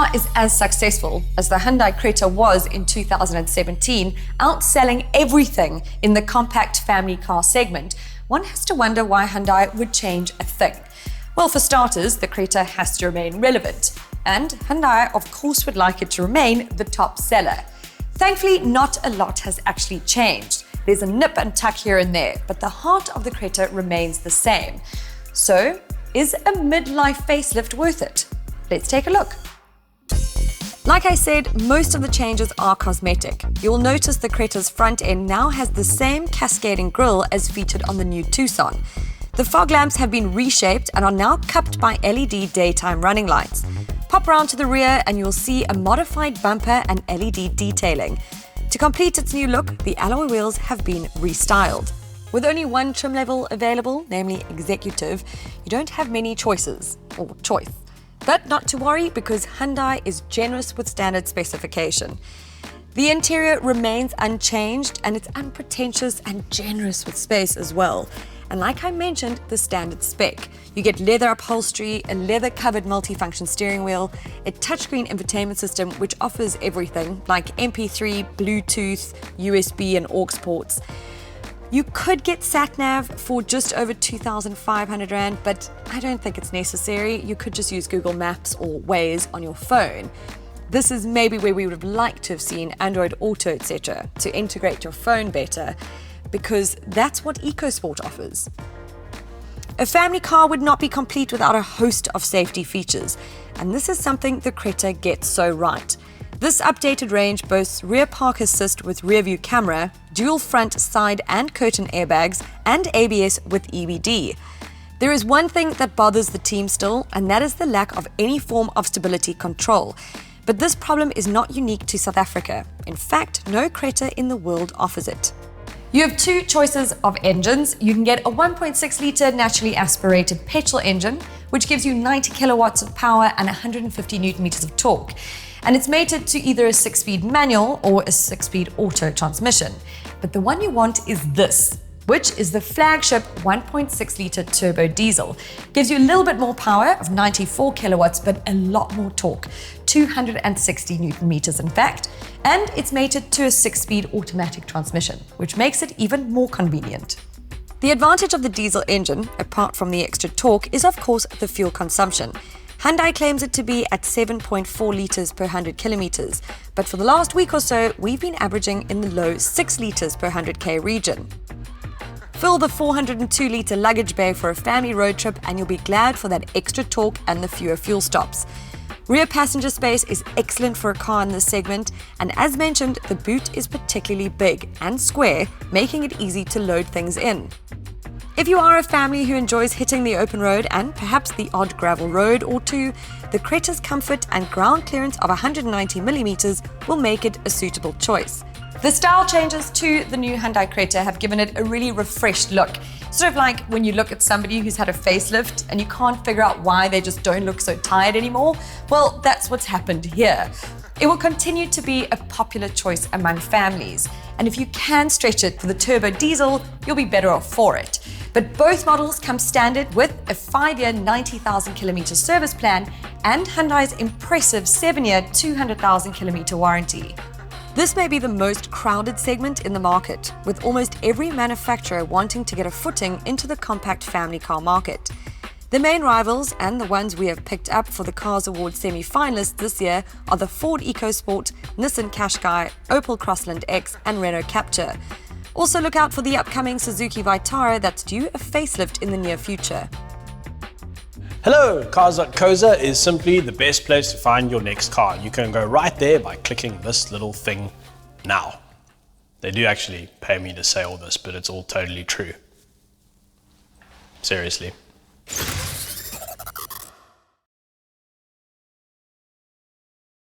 car is as successful as the Hyundai Creta was in 2017, outselling everything in the compact family car segment, one has to wonder why Hyundai would change a thing. Well, for starters, the Creta has to remain relevant, and Hyundai, of course, would like it to remain the top seller. Thankfully, not a lot has actually changed. There's a nip and tuck here and there, but the heart of the Creta remains the same. So, is a midlife facelift worth it? Let's take a look. Like I said, most of the changes are cosmetic. You'll notice the Creta's front end now has the same cascading grille as featured on the new Tucson. The fog lamps have been reshaped and are now cupped by LED daytime running lights. Pop round to the rear and you'll see a modified bumper and LED detailing. To complete its new look, the alloy wheels have been restyled. With only one trim level available, namely Executive, you don't have many choices, or choice. But not to worry, because Hyundai is generous with standard specification. The interior remains unchanged and it's unpretentious and generous with space as well. And like I mentioned, the standard spec. You get leather upholstery, a leather-covered multifunction steering wheel, a touchscreen infotainment system which offers everything like MP3, Bluetooth, USB and aux ports. You could get sat-nav for just over 2,500 Rand, but I don't think it's necessary. You could just use Google Maps or Waze on your phone. This is maybe where we would have liked to have seen Android Auto, etc., to integrate your phone better, because that's what EcoSport offers. A family car would not be complete without a host of safety features, and this is something the Creta gets so right. This updated range boasts rear park assist with rear view camera, dual front, side and curtain airbags, and ABS with EBD. There is one thing that bothers the team still, and that is the lack of any form of stability control. But this problem is not unique to South Africa. In fact, no Creta in the world offers it. You have two choices of engines. You can get a 1.6 litre naturally aspirated petrol engine, which gives you 90 kilowatts of power and 150 newton meters of torque. And it's mated to either a 6-speed manual or a 6-speed auto transmission. But the one you want is this, which is the flagship 1.6 litre turbo diesel. Gives you a little bit more power of 94 kilowatts, but a lot more torque, 260 newton meters in fact. And it's mated to a 6-speed automatic transmission, which makes it even more convenient. The advantage of the diesel engine, apart from the extra torque, is of course the fuel consumption. Hyundai claims it to be at 7.4 litres per 100 kilometers, but for the last week or so, we've been averaging in the low 6 litres per 100k region. Fill the 402 litre luggage bay for a family road trip and you'll be glad for that extra torque and the fewer fuel stops. Rear passenger space is excellent for a car in this segment, and as mentioned, the boot is particularly big and square, making it easy to load things in. If you are a family who enjoys hitting the open road and perhaps the odd gravel road or two, the Creta's comfort and ground clearance of 190mm will make it a suitable choice. The style changes to the new Hyundai Creta have given it a really refreshed look. Sort of like when you look at somebody who's had a facelift and you can't figure out why they just don't look so tired anymore. Well, that's what's happened here. It will continue to be a popular choice among families. And if you can stretch it for the turbo diesel, you'll be better off for it. But both models come standard with a 5-year 90,000 kilometer service plan and Hyundai's impressive 7-year 200,000 kilometer warranty. This may be the most crowded segment in the market, with almost every manufacturer wanting to get a footing into the compact family car market. The main rivals, and the ones we have picked up for the Cars Awards semi-finalists this year, are the Ford EcoSport, Nissan Qashqai, Opel Crossland X and Renault Captur. Also look out for the upcoming Suzuki Vitara that's due a facelift in the near future. Hello, Cars.co.za is simply the best place to find your next car. You can go right there by clicking this little thing now. They do actually pay me to say all this, but it's all totally true. Seriously.